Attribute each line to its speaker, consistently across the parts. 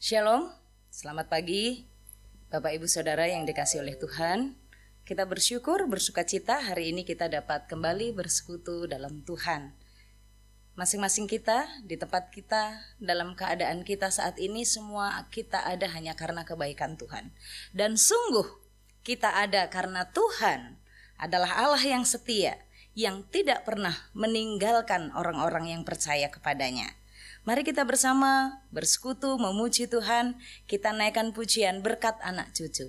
Speaker 1: Shalom, selamat pagi Bapak Ibu Saudara yang dikasihi oleh Tuhan. Kita bersyukur, bersukacita hari ini kita dapat kembali bersekutu dalam Tuhan. Masing-masing kita, di tempat kita, dalam keadaan kita saat ini, semua kita ada hanya karena kebaikan Tuhan. Dan sungguh kita ada karena Tuhan adalah Allah yang setia, yang tidak pernah meninggalkan orang-orang yang percaya kepadanya. Mari kita bersama bersekutu memuji Tuhan, kita naikkan pujian berkat anak cucu.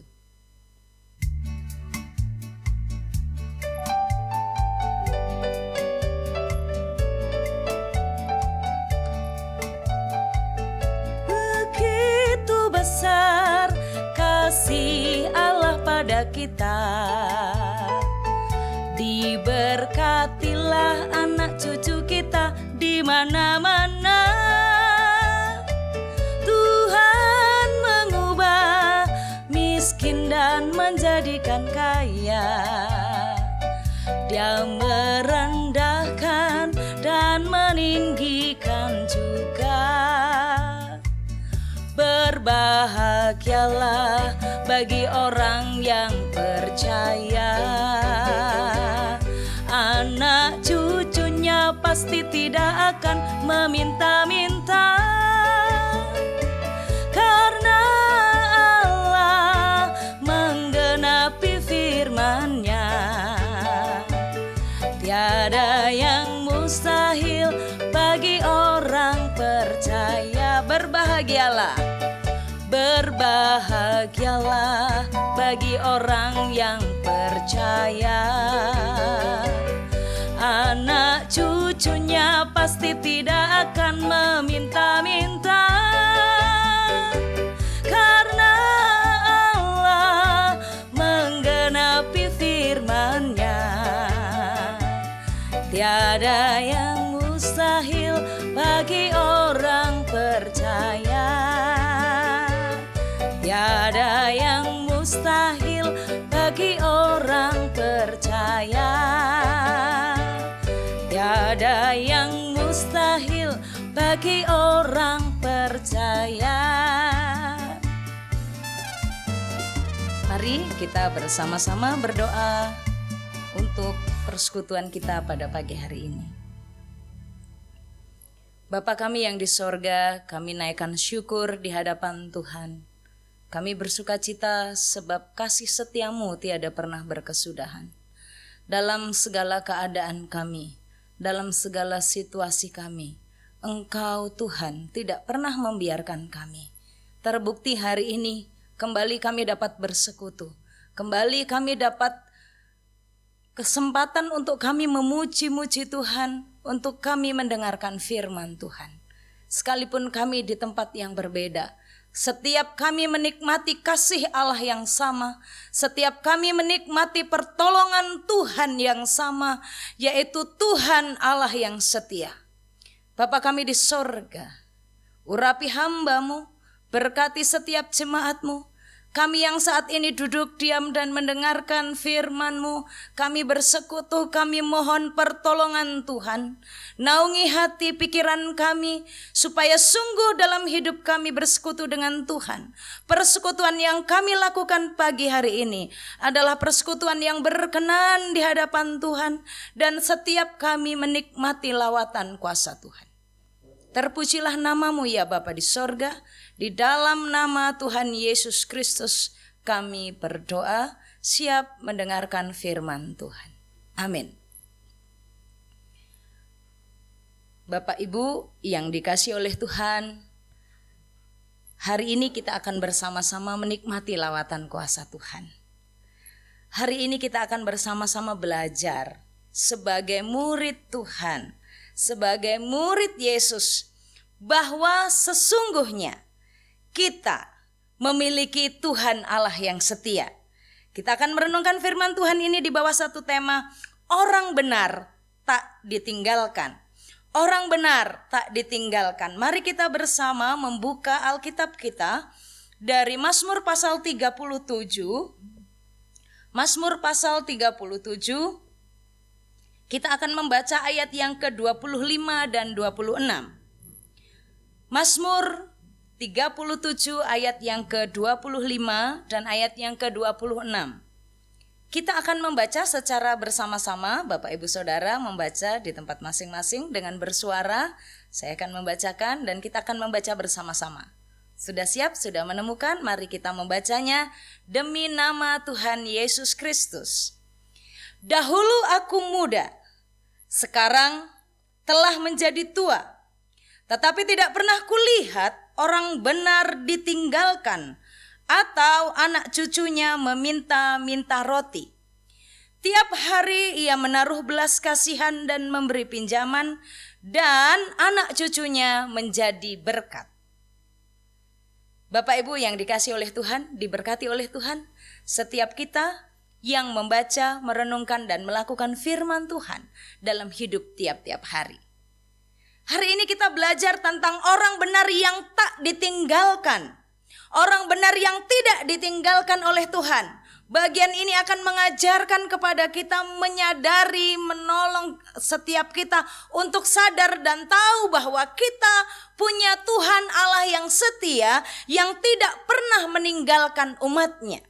Speaker 1: Begitu besar kasih Allah pada kita, diberkatilah anak cucu kita di mana-mana. Tuhan mengubah miskin dan menjadikan kaya. Dia merendahkan dan meninggikan juga. Berbahagialah bagi orang yang percaya. Anak cucunya pasti tidak akan meminta-minta, karena Allah menggenapi firman-Nya. Tiada yang mustahil bagi orang percaya. Berbahagialah, berbahagialah bagi orang yang percaya. Anak cucunya pasti tidak akan meminta-minta, karena Allah menggenapi firman-Nya. Tiada yang mustahil bagi orang percaya. Tiada yang mustahil bagi orang percaya. Tiada yang mustahil bagi orang percaya. Mari kita bersama-sama berdoa untuk persekutuan kita pada pagi hari ini. Bapa kami yang di sorga, kami naikkan syukur di hadapan Tuhan. Kami bersukacita sebab kasih setiamu tiada pernah berkesudahan. Dalam segala keadaan kami, dalam segala situasi kami, Engkau Tuhan tidak pernah membiarkan kami. Terbukti hari ini kembali kami dapat bersekutu. Kembali kami dapat kesempatan untuk kami memuji-muji Tuhan, untuk kami mendengarkan firman Tuhan. Sekalipun kami di tempat yang berbeda, setiap kami menikmati kasih Allah yang sama, setiap kami menikmati pertolongan Tuhan yang sama, yaitu Tuhan Allah yang setia. Bapa kami di sorga, urapi hamba-Mu, berkati setiap jemaat-Mu. Kami yang saat ini duduk diam dan mendengarkan firman-Mu, kami bersekutu, kami mohon pertolongan Tuhan. Naungi hati pikiran kami, supaya sungguh dalam hidup kami bersekutu dengan Tuhan. Persekutuan yang kami lakukan pagi hari ini adalah persekutuan yang berkenan di hadapan Tuhan, dan setiap kami menikmati lawatan kuasa Tuhan. Terpujilah nama-Mu ya Bapa di sorga. Di dalam nama Tuhan Yesus Kristus kami berdoa, siap mendengarkan firman Tuhan. Amin. Bapak Ibu yang dikasihi oleh Tuhan, hari ini kita akan bersama-sama menikmati lawatan kuasa Tuhan. Hari ini kita akan bersama-sama belajar sebagai murid Tuhan, sebagai murid Yesus, bahwa sesungguhnya kita memiliki Tuhan Allah yang setia. Kita akan merenungkan firman Tuhan ini di bawah satu tema, orang benar tak ditinggalkan. Orang benar tak ditinggalkan. Mari kita bersama membuka Alkitab kita dari Mazmur pasal 37. Mazmur pasal 37. Kita akan membaca ayat yang ke-25 dan 26. Mazmur 37 ayat yang ke-25 dan ayat yang ke-26. Kita akan membaca secara bersama-sama, Bapak Ibu Saudara membaca di tempat masing-masing dengan bersuara. Saya akan membacakan dan kita akan membaca bersama-sama. Sudah siap? Sudah menemukan? Mari kita membacanya demi nama Tuhan Yesus Kristus. Dahulu aku muda, sekarang telah menjadi tua, tetapi tidak pernah kulihat orang benar ditinggalkan atau anak cucunya meminta-minta roti. Tiap hari ia menaruh belas kasihan dan memberi pinjaman, dan anak cucunya menjadi berkat. Bapak Ibu yang dikasihi oleh Tuhan, diberkati oleh Tuhan, setiap kita yang membaca, merenungkan dan melakukan firman Tuhan dalam hidup tiap-tiap hari. Hari ini kita belajar tentang orang benar yang tak ditinggalkan. Orang benar yang tidak ditinggalkan oleh Tuhan. Bagian ini akan mengajarkan kepada kita menyadari, menolong setiap kita untuk sadar dan tahu bahwa kita punya Tuhan Allah yang setia, yang tidak pernah meninggalkan umatnya.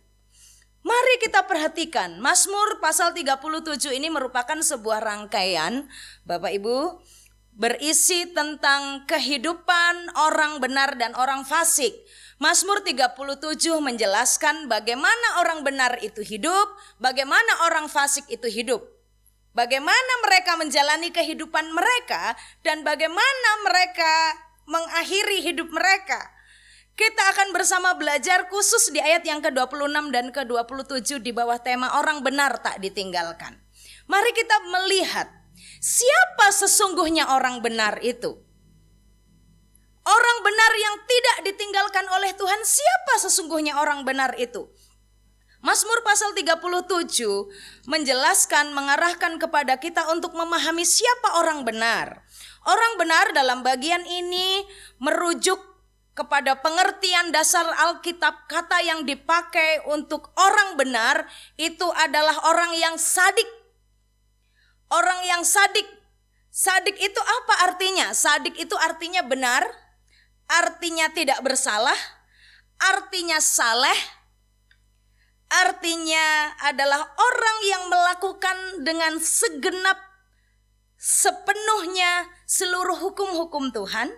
Speaker 1: Mari kita perhatikan, Mazmur pasal 37 ini merupakan sebuah rangkaian, Bapak Ibu, berisi tentang kehidupan orang benar dan orang fasik. Mazmur 37 menjelaskan bagaimana orang benar itu hidup, bagaimana orang fasik itu hidup. Bagaimana mereka menjalani kehidupan mereka dan bagaimana mereka mengakhiri hidup mereka. Kita akan bersama belajar khusus di ayat yang ke-26 dan ke-27 di bawah tema orang benar tak ditinggalkan. Mari kita melihat siapa sesungguhnya orang benar itu. Orang benar yang tidak ditinggalkan oleh Tuhan, siapa sesungguhnya orang benar itu? Mazmur pasal 37 menjelaskan, mengarahkan kepada kita untuk memahami siapa orang benar. Orang benar dalam bagian ini merujuk kepada pengertian dasar Alkitab. Kata yang dipakai untuk orang benar itu adalah orang yang sadik. Orang yang sadik. Sadik itu apa artinya? Sadik itu artinya benar, artinya tidak bersalah, artinya saleh, artinya adalah orang yang melakukan dengan segenap, sepenuhnya seluruh hukum-hukum Tuhan.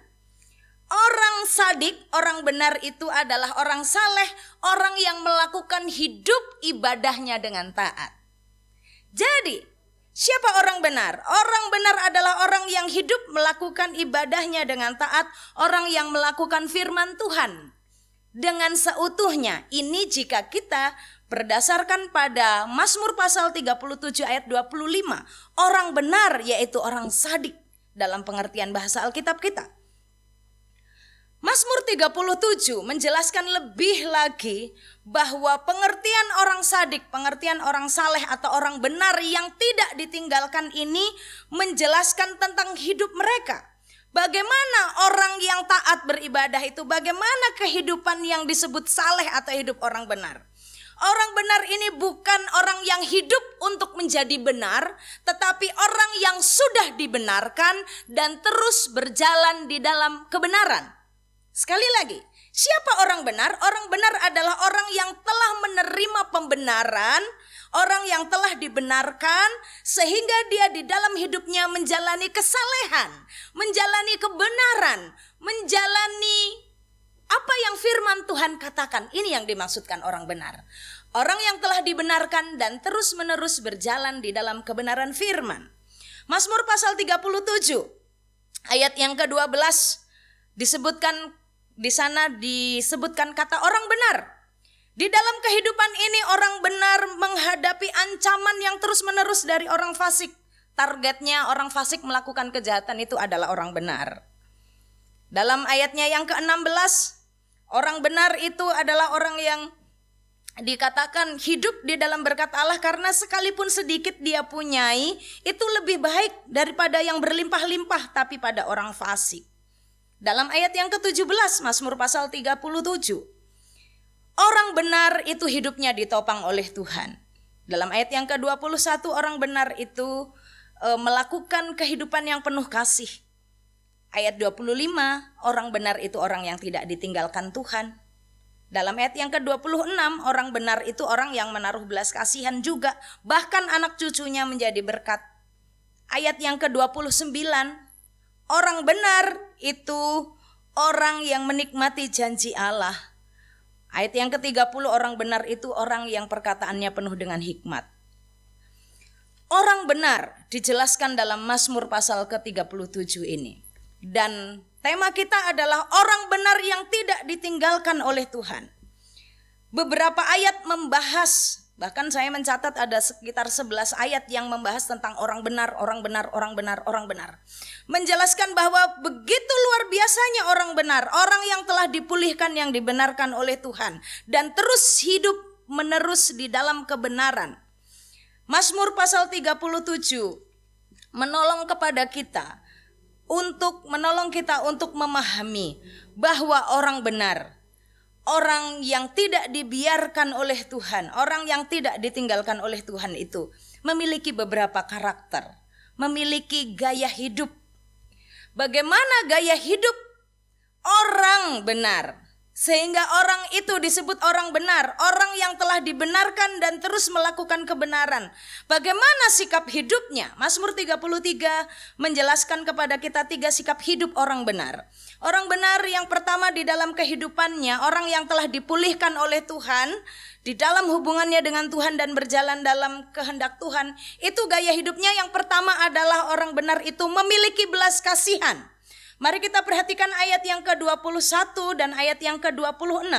Speaker 1: Orang sadik, orang benar itu adalah orang saleh, orang yang melakukan hidup ibadahnya dengan taat. Jadi, siapa orang benar? Orang benar adalah orang yang hidup melakukan ibadahnya dengan taat, orang yang melakukan firman Tuhan dengan seutuhnya. Ini jika kita berdasarkan pada Mazmur pasal 37 ayat 25. Orang benar yaitu orang sadik dalam pengertian bahasa Alkitab kita. Mazmur 37 menjelaskan lebih lagi bahwa pengertian orang sadik, pengertian orang saleh atau orang benar yang tidak ditinggalkan ini menjelaskan tentang hidup mereka. Bagaimana orang yang taat beribadah itu, bagaimana kehidupan yang disebut saleh atau hidup orang benar. Orang benar ini bukan orang yang hidup untuk menjadi benar, tetapi orang yang sudah dibenarkan dan terus berjalan di dalam kebenaran. Sekali lagi, siapa orang benar? Orang benar adalah orang yang telah menerima pembenaran, orang yang telah dibenarkan sehingga dia di dalam hidupnya menjalani kesalehan, menjalani kebenaran, menjalani apa yang firman Tuhan katakan. Ini yang dimaksudkan orang benar. Orang yang telah dibenarkan dan terus-menerus berjalan di dalam kebenaran firman. Mazmur pasal 37 ayat yang ke-12 disebutkan. Di sana disebutkan kata orang benar. Di dalam kehidupan ini orang benar menghadapi ancaman yang terus-menerus dari orang fasik. Targetnya orang fasik melakukan kejahatan itu adalah orang benar. Dalam ayatnya yang ke-16, orang benar itu adalah orang yang dikatakan hidup di dalam berkat Allah karena sekalipun sedikit dia punyai, itu lebih baik daripada yang berlimpah-limpah tapi pada orang fasik. Dalam ayat yang ke-17 Mazmur pasal 37, orang benar itu hidupnya ditopang oleh Tuhan. Dalam ayat yang ke-21 orang benar itu melakukan kehidupan yang penuh kasih. Ayat 25, orang benar itu orang yang tidak ditinggalkan Tuhan. Dalam ayat yang ke-26, orang benar itu orang yang menaruh belas kasihan juga, bahkan anak cucunya menjadi berkat. Ayat yang ke-29, orang benar itu orang yang menikmati janji Allah. Ayat yang ke-30, orang benar itu orang yang perkataannya penuh dengan hikmat. Orang benar dijelaskan dalam Mazmur pasal ke-37 ini. Dan tema kita adalah orang benar yang tidak ditinggalkan oleh Tuhan. Beberapa ayat membahas, bahkan saya mencatat ada sekitar 11 ayat yang membahas tentang orang benar, orang benar, orang benar, orang benar. Menjelaskan bahwa begitu luar biasanya orang benar, orang yang telah dipulihkan, yang dibenarkan oleh Tuhan, dan terus hidup menerus di dalam kebenaran. Mazmur pasal 37 menolong kita untuk memahami bahwa orang benar, orang yang tidak dibiarkan oleh Tuhan, orang yang tidak ditinggalkan oleh Tuhan itu memiliki beberapa karakter, memiliki gaya hidup. Bagaimana gaya hidup orang benar sehingga orang itu disebut orang benar, orang yang telah dibenarkan dan terus melakukan kebenaran. Bagaimana sikap hidupnya? Mazmur 33 menjelaskan kepada kita 3 sikap hidup orang benar. Orang benar yang pertama di dalam kehidupannya, orang yang telah dipulihkan oleh Tuhan, di dalam hubungannya dengan Tuhan dan berjalan dalam kehendak Tuhan, itu gaya hidupnya yang pertama adalah orang benar itu memiliki belas kasihan. Mari kita perhatikan ayat yang ke-21 dan ayat yang ke-26.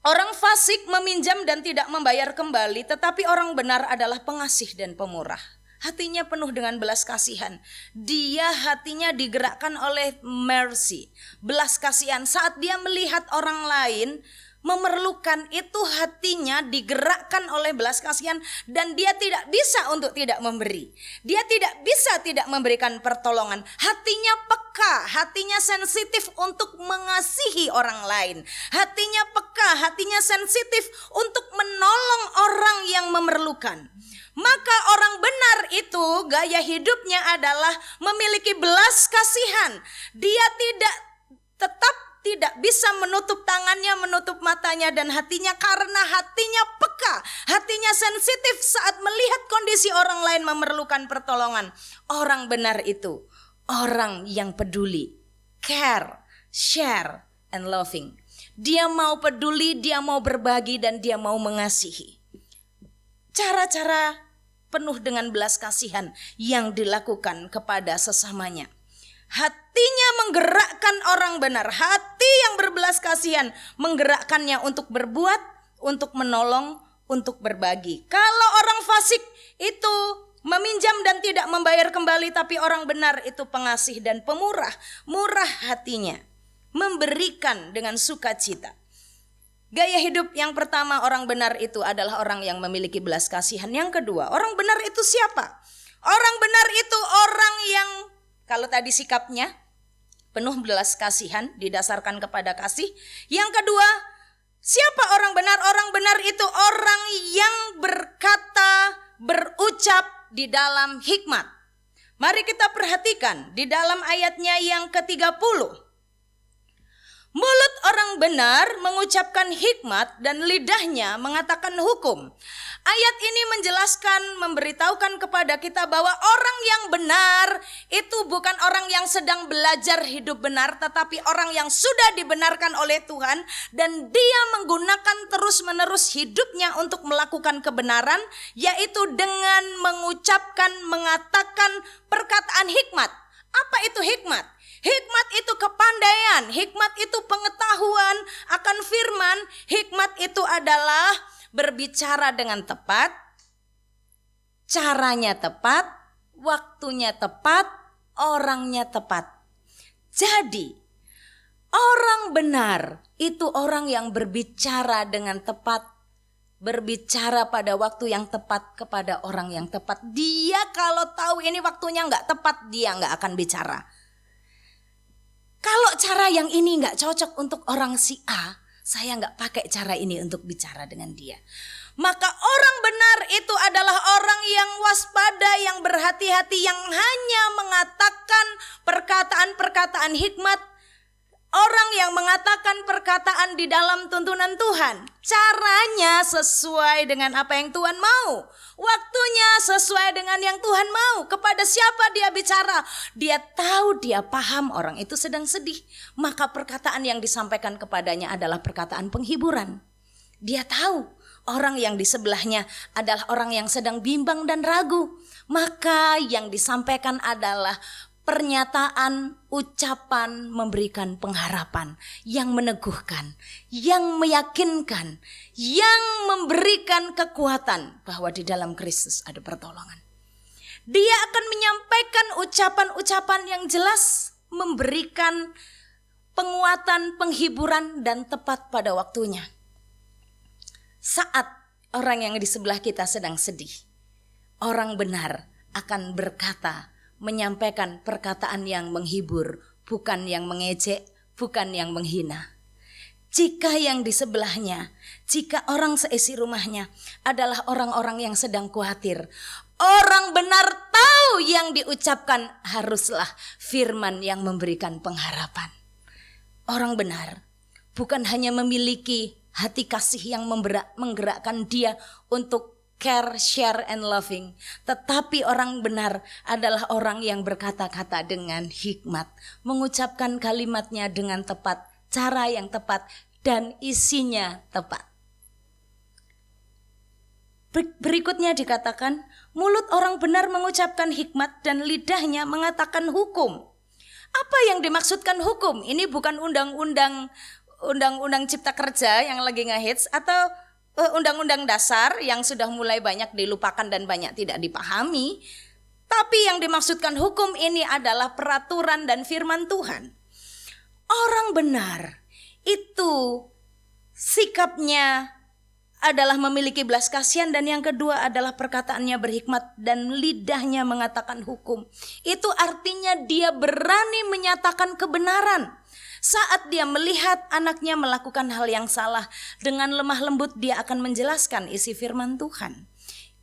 Speaker 1: Orang fasik meminjam dan tidak membayar kembali, tetapi orang benar adalah pengasih dan pemurah. Hatinya penuh dengan belas kasihan. Dia hatinya digerakkan oleh mercy, belas kasihan. Saat dia melihat orang lain memerlukan, itu hatinya digerakkan oleh belas kasihan, dan dia tidak bisa untuk tidak memberi. Dia tidak bisa tidak memberikan pertolongan. Hatinya peka, hatinya sensitif untuk mengasihi orang lain. Hatinya peka, hatinya sensitif untuk menolong orang yang memerlukan. Maka orang benar itu gaya hidupnya adalah memiliki belas kasihan. Dia tidak bisa menutup tangannya, menutup matanya dan hatinya, karena hatinya peka, hatinya sensitif saat melihat kondisi orang lain memerlukan pertolongan. Orang benar itu orang yang peduli, care, share, and loving. Dia mau peduli, dia mau berbagi, dan dia mau mengasihi. Cara-cara penuh dengan belas kasihan yang dilakukan kepada sesamanya. Hatinya menggerakkan orang benar. Hati yang berbelas kasihan menggerakkannya untuk berbuat, untuk menolong, untuk berbagi. Kalau orang fasik itu meminjam dan tidak membayar kembali, tapi orang benar itu pengasih dan pemurah. Murah hatinya, memberikan dengan sukacita. Gaya hidup yang pertama orang benar itu adalah orang yang memiliki belas kasihan. Yang kedua, orang benar itu siapa? Orang benar itu orang yang, kalau tadi sikapnya penuh belas kasihan didasarkan kepada kasih. Yang kedua, siapa orang benar? Orang benar itu orang yang berkata, berucap di dalam hikmat. Mari kita perhatikan di dalam ayatnya yang ke-30. Mulut orang benar mengucapkan hikmat dan lidahnya mengatakan hukum. Ayat ini menjelaskan, memberitahukan kepada kita bahwa orang yang benar itu bukan orang yang sedang belajar hidup benar, tetapi orang yang sudah dibenarkan oleh Tuhan dan dia menggunakan terus-menerus hidupnya untuk melakukan kebenaran, yaitu dengan mengucapkan, mengatakan perkataan hikmat. Apa itu hikmat? Hikmat itu kepandaian, hikmat itu pengetahuan akan firman, hikmat itu adalah berbicara dengan tepat, caranya tepat, waktunya tepat, orangnya tepat. Jadi, orang benar itu orang yang berbicara dengan tepat, berbicara pada waktu yang tepat kepada orang yang tepat. Dia kalau tahu ini waktunya gak tepat, dia gak akan bicara. Kalau cara yang ini gak cocok untuk orang si A, saya gak pakai cara ini untuk bicara dengan dia. Maka orang benar itu adalah orang yang waspada, yang berhati-hati, yang hanya mengatakan perkataan-perkataan hikmat. Orang yang mengatakan perkataan di dalam tuntunan Tuhan. Caranya sesuai dengan apa yang Tuhan mau. Waktunya sesuai dengan yang Tuhan mau. Kepada siapa dia bicara? Dia tahu, dia paham orang itu sedang sedih. Maka perkataan yang disampaikan kepadanya adalah perkataan penghiburan. Dia tahu orang yang di sebelahnya adalah orang yang sedang bimbang dan ragu. Maka yang disampaikan adalah pernyataan, ucapan memberikan pengharapan yang meneguhkan, yang meyakinkan, yang memberikan kekuatan bahwa di dalam Kristus ada pertolongan. Dia akan menyampaikan ucapan-ucapan yang jelas, memberikan penguatan, penghiburan dan tepat pada waktunya. Saat orang yang di sebelah kita sedang sedih, orang benar akan berkata, menyampaikan perkataan yang menghibur, bukan yang mengejek, bukan yang menghina. Jika yang di sebelahnya, jika orang seisi rumahnya adalah orang-orang yang sedang khawatir, orang benar tahu yang diucapkan haruslah firman yang memberikan pengharapan. Orang benar bukan hanya memiliki hati kasih yang menggerakkan dia untuk care, share, and loving. Tetapi orang benar adalah orang yang berkata-kata dengan hikmat, mengucapkan kalimatnya dengan tepat, cara yang tepat, dan isinya tepat. Berikutnya dikatakan, mulut orang benar mengucapkan hikmat dan lidahnya mengatakan hukum. Apa yang dimaksudkan hukum? Ini bukan undang-undang cipta kerja yang lagi ngehits atau undang-undang dasar yang sudah mulai banyak dilupakan dan banyak tidak dipahami. Tapi yang dimaksudkan hukum ini adalah peraturan dan firman Tuhan. Orang benar itu sikapnya adalah memiliki belas kasihan, dan yang kedua adalah perkataannya berhikmat dan lidahnya mengatakan hukum. Itu artinya dia berani menyatakan kebenaran. Saat dia melihat anaknya melakukan hal yang salah, dengan lemah lembut dia akan menjelaskan isi firman Tuhan.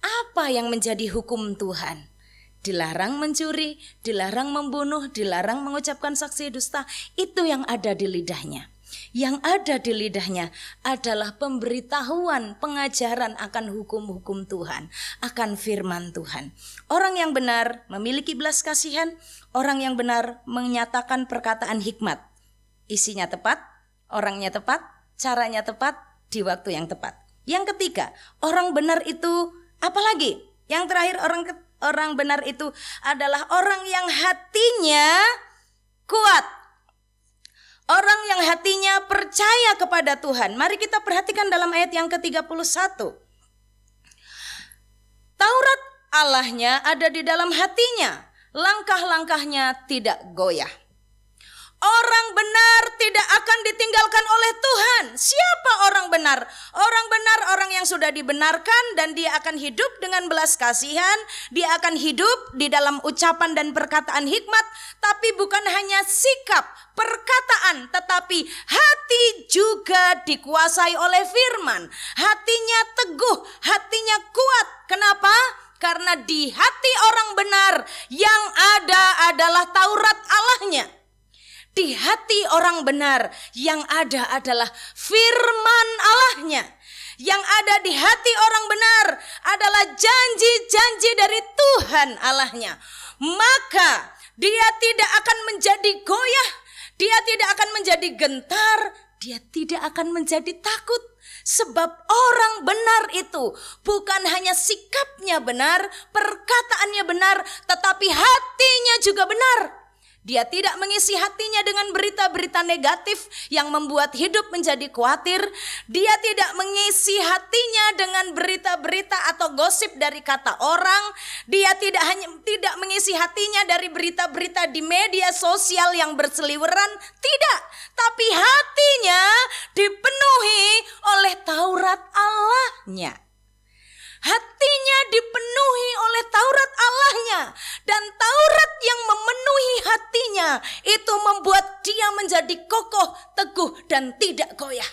Speaker 1: Apa yang menjadi hukum Tuhan? Dilarang mencuri, dilarang membunuh, dilarang mengucapkan saksi dusta. Itu yang ada di lidahnya. Yang ada di lidahnya adalah pemberitahuan, pengajaran akan hukum-hukum Tuhan, akan firman Tuhan. Orang yang benar memiliki belas kasihan, orang yang benar menyatakan perkataan hikmat. Isinya tepat, orangnya tepat, caranya tepat, di waktu yang tepat. Yang ketiga, orang benar itu apa lagi? Yang terakhir, orang benar itu adalah orang yang hatinya kuat. Orang yang hatinya percaya kepada Tuhan. Mari kita perhatikan dalam ayat yang ke-31. Taurat Allahnya ada di dalam hatinya, langkah-langkahnya tidak goyah. Orang benar tidak akan ditinggalkan oleh Tuhan. Siapa orang benar? Orang benar orang yang sudah dibenarkan dan dia akan hidup dengan belas kasihan. Dia akan hidup di dalam ucapan dan perkataan hikmat. Tapi bukan hanya sikap, perkataan, tetapi hati juga dikuasai oleh firman. Hatinya teguh, hatinya kuat. Kenapa? Karena di hati orang benar yang ada adalah Taurat Allahnya. Di hati orang benar yang ada adalah firman Allahnya. Yang ada di hati orang benar adalah janji-janji dari Tuhan Allahnya. Maka dia tidak akan menjadi goyah, dia tidak akan menjadi gentar, dia tidak akan menjadi takut. Sebab orang benar itu bukan hanya sikapnya benar, perkataannya benar, tetapi hatinya juga benar. Dia tidak mengisi hatinya dengan berita-berita negatif yang membuat hidup menjadi khawatir. Dia tidak mengisi hatinya dengan berita-berita atau gosip dari kata orang. Dia tidak mengisi hatinya dari berita-berita di media sosial yang berseliweran. Tidak, tapi hatinya dipenuhi oleh Taurat Allahnya. Hatinya dipenuhi oleh Taurat Allahnya. Dan Taurat yang memenuhi hatinya itu membuat dia menjadi kokoh, teguh, dan tidak goyah.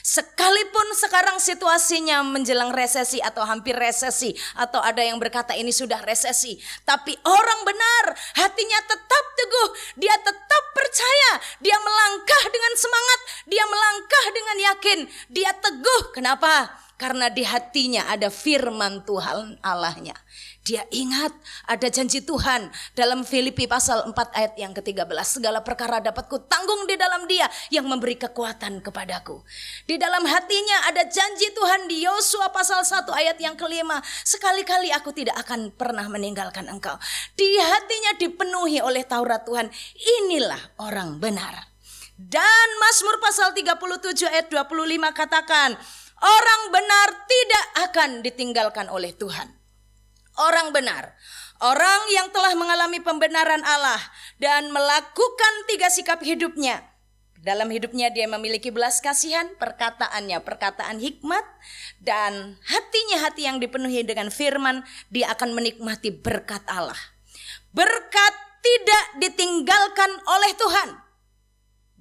Speaker 1: Sekalipun sekarang situasinya menjelang resesi atau hampir resesi, atau ada yang berkata ini sudah resesi, tapi orang benar hatinya tetap teguh, dia tetap percaya, dia melangkah dengan semangat, dia melangkah dengan yakin, dia teguh. Kenapa? Karena di hatinya ada firman Tuhan Allahnya. Dia ingat ada janji Tuhan dalam Filipi pasal 4 ayat yang ke-13. Segala perkara dapat ku tanggung di dalam Dia yang memberi kekuatan kepadaku. Di dalam hatinya ada janji Tuhan di Yosua pasal 1 ayat yang ke-5. Sekali-kali aku tidak akan pernah meninggalkan engkau. Di hatinya dipenuhi oleh Taurat Tuhan. Inilah orang benar. Dan Mazmur pasal 37 ayat 25 katakan, orang benar tidak akan ditinggalkan oleh Tuhan. Orang benar, orang yang telah mengalami pembenaran Allah dan melakukan 3 sikap hidupnya. Dalam hidupnya dia memiliki belas kasihan, perkataannya perkataan hikmat, dan hatinya hati yang dipenuhi dengan firman. Dia akan menikmati berkat Allah. Berkat tidak ditinggalkan oleh Tuhan.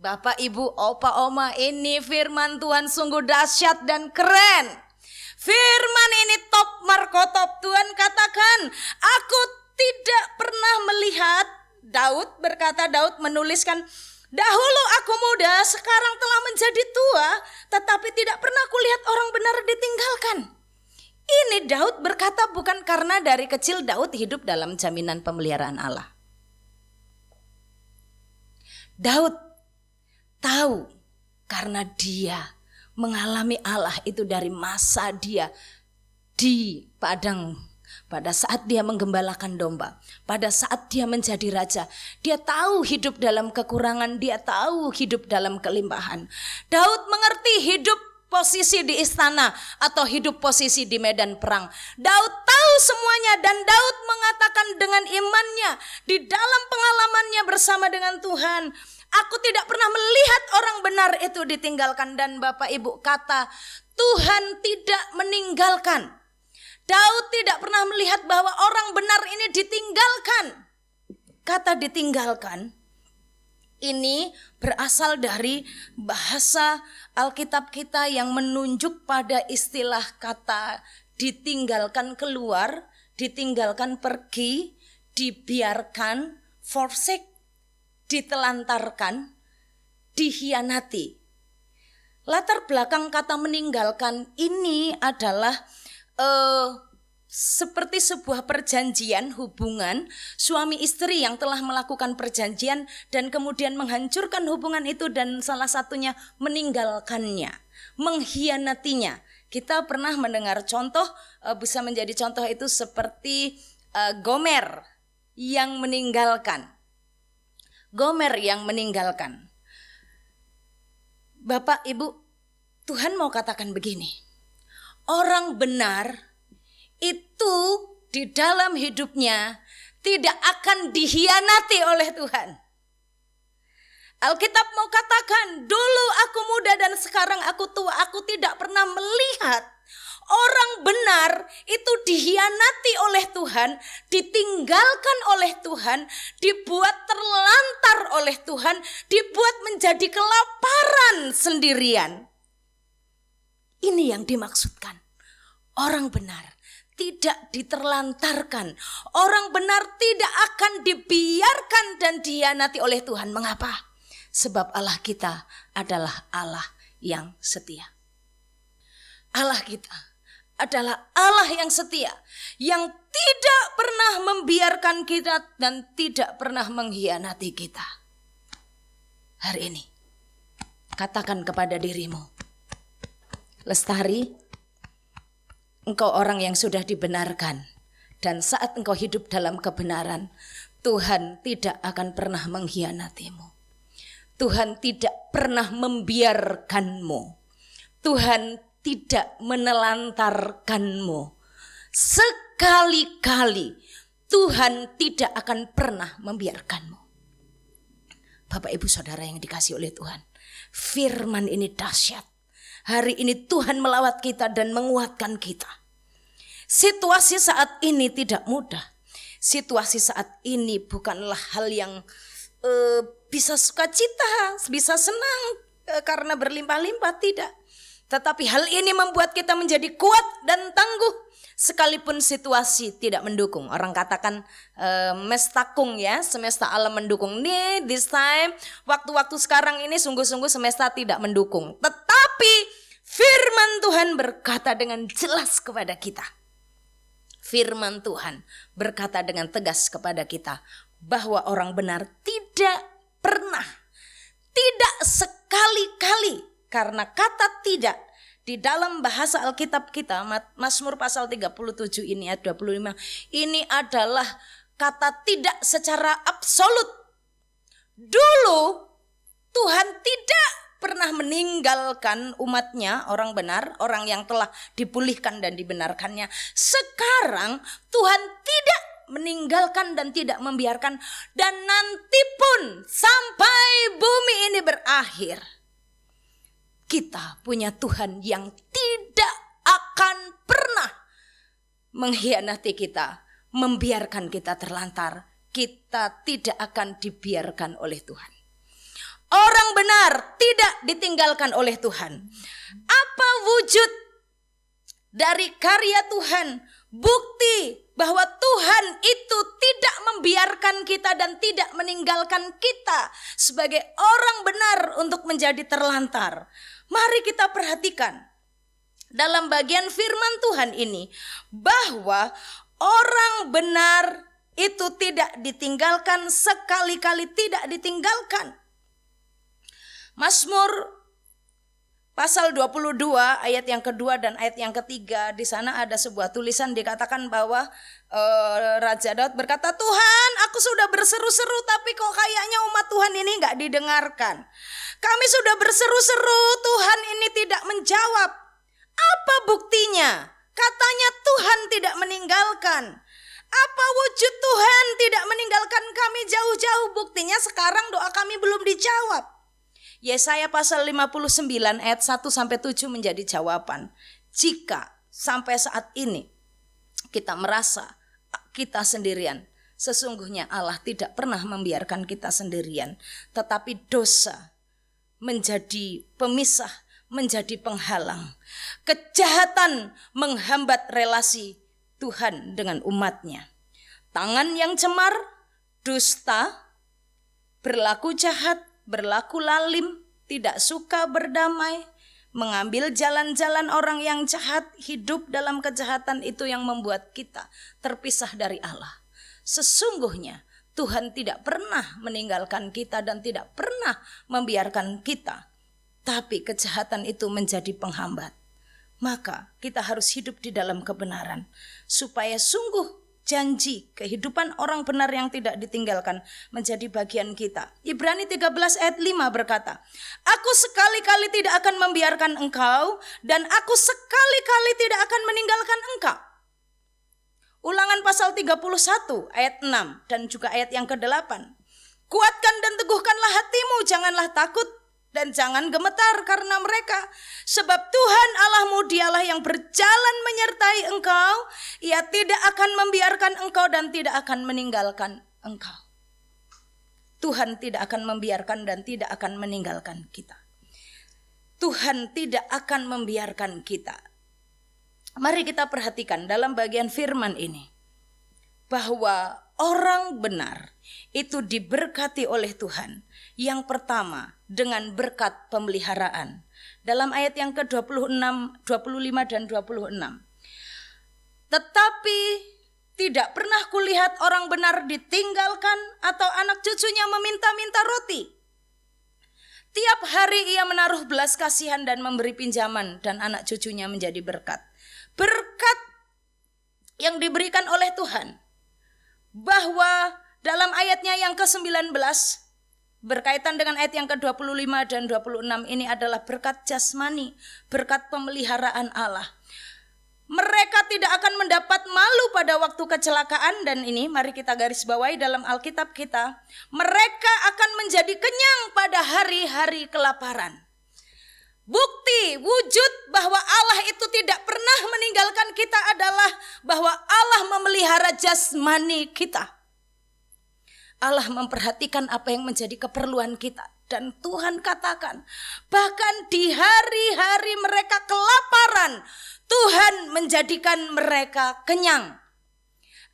Speaker 1: Bapak, Ibu, Opa, Oma, ini firman Tuhan sungguh dahsyat dan keren. Firman ini top markotop. Tuhan katakan, aku tidak pernah melihat. Daud berkata, Daud menuliskan, dahulu aku muda, sekarang telah menjadi tua, tetapi tidak pernah kulihat orang benar ditinggalkan. Ini Daud berkata bukan karena dari kecil Daud hidup dalam jaminan pemeliharaan Allah. Daud tahu karena dia mengalami Allah itu dari masa dia di padang, pada saat dia menggembalakan domba, pada saat dia menjadi raja. Dia tahu hidup dalam kekurangan, dia tahu hidup dalam kelimpahan. Daud mengerti hidup posisi di istana atau hidup posisi di medan perang. Daud tahu semuanya, dan Daud mengatakan dengan imannya di dalam pengalamannya bersama dengan Tuhan, aku tidak pernah melihat orang benar itu ditinggalkan. Dan Bapak Ibu, kata Tuhan tidak meninggalkan. Daud tidak pernah melihat bahwa orang benar ini ditinggalkan. Kata ditinggalkan ini berasal dari bahasa Alkitab kita yang menunjuk pada istilah kata ditinggalkan keluar, ditinggalkan pergi, dibiarkan, forsake, ditelantarkan, dikhianati. Latar belakang kata meninggalkan ini adalah seperti sebuah perjanjian hubungan suami istri yang telah melakukan perjanjian dan kemudian menghancurkan hubungan itu, dan salah satunya meninggalkannya, mengkhianatinya. Kita pernah mendengar contoh, bisa menjadi contoh itu seperti Gomer yang meninggalkan. Gomer yang meninggalkan. Bapak, Ibu, Tuhan mau katakan begini. Orang benar itu di dalam hidupnya tidak akan dikhianati oleh Tuhan. Alkitab mau katakan, dulu aku muda dan sekarang aku tua, aku tidak pernah melihat orang benar itu dikhianati oleh Tuhan, ditinggalkan oleh Tuhan, dibuat terlantar oleh Tuhan, dibuat menjadi kelaparan sendirian. Ini yang dimaksudkan. Orang benar tidak diterlantarkan. Orang benar tidak akan dibiarkan dan dikhianati oleh Tuhan. Mengapa? Sebab Allah kita adalah Allah yang setia. Allah kita adalah Allah yang setia, yang tidak pernah membiarkan kita dan tidak pernah mengkhianati kita. Hari ini katakan kepada dirimu, Lestari, engkau orang yang sudah dibenarkan, dan saat engkau hidup dalam kebenaran, Tuhan tidak akan pernah mengkhianatimu. Tuhan tidak pernah membiarkanmu. Tuhan tidak menelantarkanmu. Sekali-kali Tuhan tidak akan pernah membiarkanmu. Bapak, Ibu, Saudara yang dikasihi oleh Tuhan, firman ini dahsyat. Hari ini Tuhan melawat kita dan menguatkan kita. Situasi saat ini tidak mudah. Situasi saat ini bukanlah hal yang bisa sukacita, bisa senang karena berlimpah-limpah, tidak. Tetapi hal ini membuat kita menjadi kuat dan tangguh sekalipun situasi tidak mendukung. Orang katakan mestakung ya, semesta alam mendukung. Nih, this time, waktu-waktu sekarang ini sungguh-sungguh semesta tidak mendukung. Tetapi firman Tuhan berkata dengan jelas kepada kita. Firman Tuhan berkata dengan tegas kepada kita bahwa orang benar tidak pernah, tidak sekali-kali, karena kata tidak di dalam bahasa Alkitab kita, Mazmur pasal 37 ini ayat 25, ini adalah kata tidak secara absolut. Dulu Tuhan tidak pernah meninggalkan umatnya, orang benar, orang yang telah dipulihkan dan dibenarkannya. Sekarang Tuhan tidak meninggalkan dan tidak membiarkan, dan nanti pun sampai bumi ini berakhir, kita punya Tuhan yang tidak akan pernah mengkhianati kita, membiarkan kita terlantar. Kita tidak akan dibiarkan oleh Tuhan. Orang benar tidak ditinggalkan oleh Tuhan. Apa wujud dari karya Tuhan? Bukti bahwa Tuhan itu tidak membiarkan kita dan tidak meninggalkan kita sebagai orang benar untuk menjadi terlantar. Mari kita perhatikan dalam bagian firman Tuhan ini bahwa orang benar itu tidak ditinggalkan, sekali-kali tidak ditinggalkan. Mazmur pasal 22 ayat yang kedua dan ayat yang ketiga, di sana ada sebuah tulisan dikatakan bahwa Raja Daud berkata, Tuhan, aku sudah berseru-seru tapi kok kayaknya umat Tuhan ini gak didengarkan. Kami sudah berseru-seru, Tuhan ini tidak menjawab. Apa buktinya? Katanya Tuhan tidak meninggalkan. Apa wujud Tuhan tidak meninggalkan kami jauh-jauh? Buktinya sekarang doa kami belum dijawab. Yesaya pasal 59 ayat 1-7 menjadi jawaban. Jika sampai saat ini kita merasa kita sendirian, sesungguhnya Allah tidak pernah membiarkan kita sendirian, tetapi dosa menjadi pemisah, menjadi penghalang. Kejahatan menghambat relasi Tuhan dengan umatnya. Tangan yang cemar, dusta, berlaku jahat, berlaku lalim, tidak suka berdamai, mengambil jalan-jalan orang yang jahat, hidup dalam kejahatan, itu yang membuat kita terpisah dari Allah. Sesungguhnya Tuhan tidak pernah meninggalkan kita dan tidak pernah membiarkan kita, tapi kejahatan itu menjadi penghambat. Maka kita harus hidup di dalam kebenaran, supaya sungguh janji kehidupan orang benar yang tidak ditinggalkan menjadi bagian kita. Ibrani 13 ayat 5 berkata, aku sekali-kali tidak akan membiarkan engkau, dan aku sekali-kali tidak akan meninggalkan engkau. Ulangan pasal 31 ayat 6 dan juga ayat yang ke-8. Kuatkan dan teguhkanlah hatimu, janganlah takut dan jangan gemetar karena mereka. Sebab Tuhan Allahmu, dialah yang berjalan menyertai engkau. Ia tidak akan membiarkan engkau dan tidak akan meninggalkan engkau. Tuhan tidak akan membiarkan dan tidak akan meninggalkan kita. Tuhan tidak akan membiarkan kita. Mari kita perhatikan dalam bagian firman ini, bahwa orang benar itu diberkati oleh Tuhan. Yang pertama dengan berkat pemeliharaan. Dalam ayat yang ke-26, 25 dan 26. Tetapi tidak pernah kulihat orang benar ditinggalkan atau anak cucunya meminta-minta roti. Tiap hari ia menaruh belas kasihan dan memberi pinjaman, dan anak cucunya menjadi berkat. Berkat yang diberikan oleh Tuhan, bahwa dalam ayatnya yang ke-19 berkaitan dengan ayat yang ke-25 dan 26 ini adalah berkat jasmani, berkat pemeliharaan Allah. Mereka tidak akan mendapat malu pada waktu kecelakaan, dan ini mari kita garis bawahi dalam Alkitab kita. Mereka akan menjadi kenyang pada hari-hari kelaparan. Bukti wujud bahwa Allah itu tidak pernah meninggalkan kita adalah bahwa Allah memelihara jasmani kita. Allah memperhatikan apa yang menjadi keperluan kita. Dan Tuhan katakan, bahkan di hari-hari mereka kelaparan, Tuhan menjadikan mereka kenyang.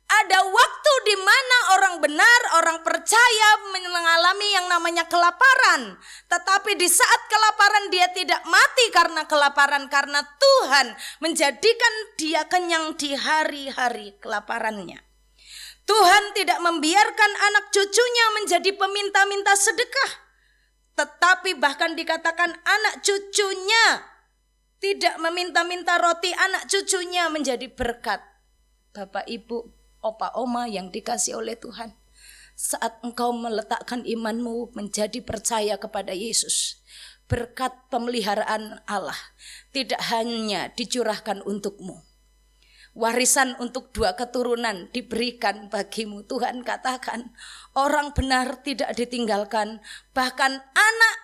Speaker 1: Ada waktu di mana orang benar, orang percaya mengalami yang namanya kelaparan. Tetapi di saat kelaparan dia tidak mati karena kelaparan. Karena Tuhan menjadikan dia kenyang di hari-hari kelaparannya. Tuhan tidak membiarkan anak cucunya menjadi peminta-minta sedekah. Tetapi bahkan dikatakan anak cucunya tidak meminta-minta roti, anak cucunya menjadi berkat. Bapak Ibu, opa oma yang dikasih oleh Tuhan, saat engkau meletakkan imanmu menjadi percaya kepada Yesus, berkat pemeliharaan Allah tidak hanya dicurahkan untukmu. Warisan untuk 2 keturunan diberikan bagimu. Tuhan katakan orang benar tidak ditinggalkan, bahkan anak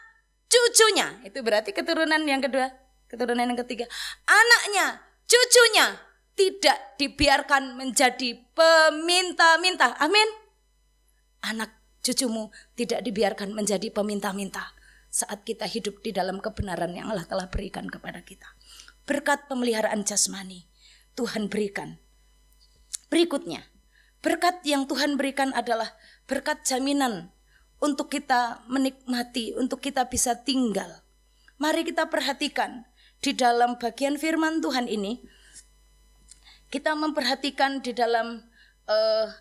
Speaker 1: cucunya, itu berarti keturunan yang kedua, keturunan yang ketiga, anaknya, cucunya tidak dibiarkan menjadi peminta-minta. Amin. Anak cucumu tidak dibiarkan menjadi peminta-minta saat kita hidup di dalam kebenaran yang Allah telah berikan kepada kita. Berkat pemeliharaan jasmani Tuhan berikan. Berikutnya, berkat yang Tuhan berikan adalah berkat jaminan untuk kita menikmati, untuk kita bisa tinggal. Mari kita perhatikan di dalam bagian firman Tuhan ini. Kita memperhatikan di dalam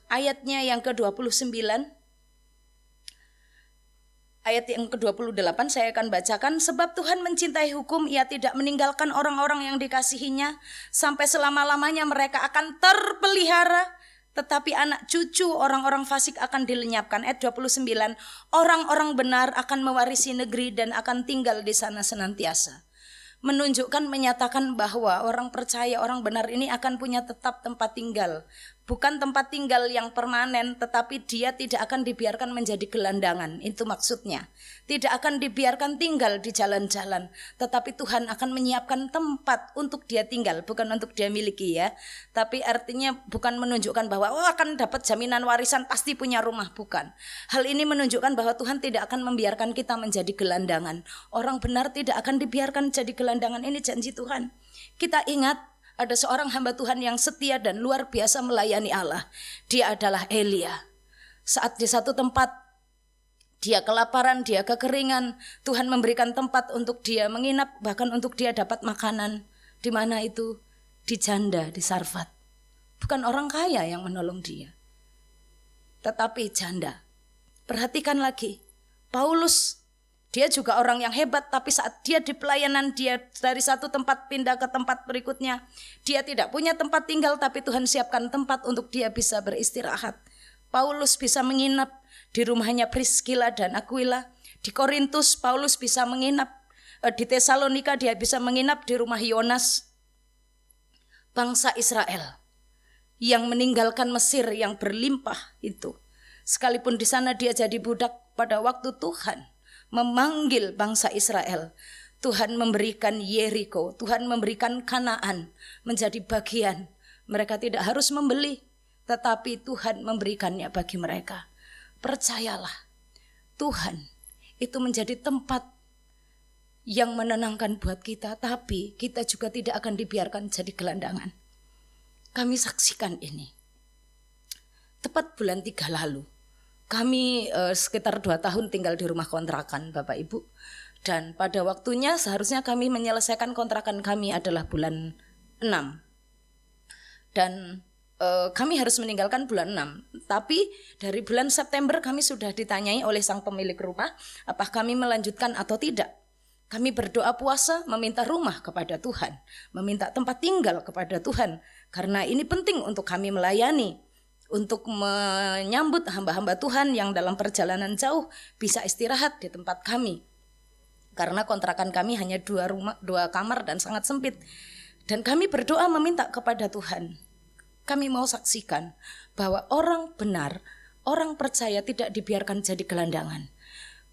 Speaker 1: ayatnya yang ke-29. Ayat yang ke-28 saya akan bacakan. Sebab Tuhan mencintai hukum, ia tidak meninggalkan orang-orang yang dikasihinya. Sampai selama-lamanya mereka akan terpelihara. Tetapi anak cucu orang-orang fasik akan dilenyapkan. Ayat 29, orang-orang benar akan mewarisi negeri dan akan tinggal di sana senantiasa. Menunjukkan, menyatakan bahwa orang percaya, orang benar ini akan punya tetap tempat tinggal. Bukan tempat tinggal yang permanen, tetapi dia tidak akan dibiarkan menjadi gelandangan. Itu maksudnya. Tidak akan dibiarkan tinggal di jalan-jalan, tetapi Tuhan akan menyiapkan tempat untuk dia tinggal, bukan untuk dia miliki ya. Tapi artinya bukan menunjukkan bahwa akan dapat jaminan warisan, pasti punya rumah, bukan. Hal ini menunjukkan bahwa Tuhan tidak akan membiarkan kita menjadi gelandangan. Orang benar tidak akan dibiarkan jadi gelandangan, ini janji Tuhan. Kita ingat, ada seorang hamba Tuhan yang setia dan luar biasa melayani Allah. Dia adalah Elia. Saat di satu tempat dia kelaparan, dia kekeringan, Tuhan memberikan tempat untuk dia menginap, bahkan untuk dia dapat makanan. Di mana itu? Di janda, di Sarfat. Bukan orang kaya yang menolong dia, tetapi janda. Perhatikan lagi, Paulus, dia juga orang yang hebat, tapi saat dia di pelayanan, dia dari satu tempat pindah ke tempat berikutnya. Dia tidak punya tempat tinggal, tapi Tuhan siapkan tempat untuk dia bisa beristirahat. Paulus bisa menginap di rumahnya Priscilla dan Aquila. Di Korintus, Paulus bisa menginap. Di Tesalonika, dia bisa menginap di rumah Yonas. Bangsa Israel yang meninggalkan Mesir yang berlimpah itu. Sekalipun di sana dia jadi budak, pada waktu Tuhan memanggil bangsa Israel, Tuhan memberikan Yeriko, Tuhan memberikan Kanaan menjadi bagian. Mereka tidak harus membeli, tetapi Tuhan memberikannya bagi mereka. Percayalah, Tuhan itu menjadi tempat yang menenangkan buat kita, tapi kita juga tidak akan dibiarkan jadi gelandangan. Kami saksikan ini. Tepat bulan 3 lalu, kami sekitar 2 tahun tinggal di rumah kontrakan Bapak Ibu. Dan pada waktunya seharusnya kami menyelesaikan kontrakan kami adalah bulan 6. Dan kami harus meninggalkan bulan 6. Tapi dari bulan September kami sudah ditanyai oleh sang pemilik rumah, apakah kami melanjutkan atau tidak. Kami berdoa puasa meminta rumah kepada Tuhan, meminta tempat tinggal kepada Tuhan. Karena ini penting untuk kami melayani, untuk menyambut hamba-hamba Tuhan yang dalam perjalanan jauh bisa istirahat di tempat kami. Karena kontrakan kami hanya 2 kamar dan sangat sempit. Dan kami berdoa meminta kepada Tuhan. Kami mau saksikan bahwa orang benar, orang percaya tidak dibiarkan jadi gelandangan.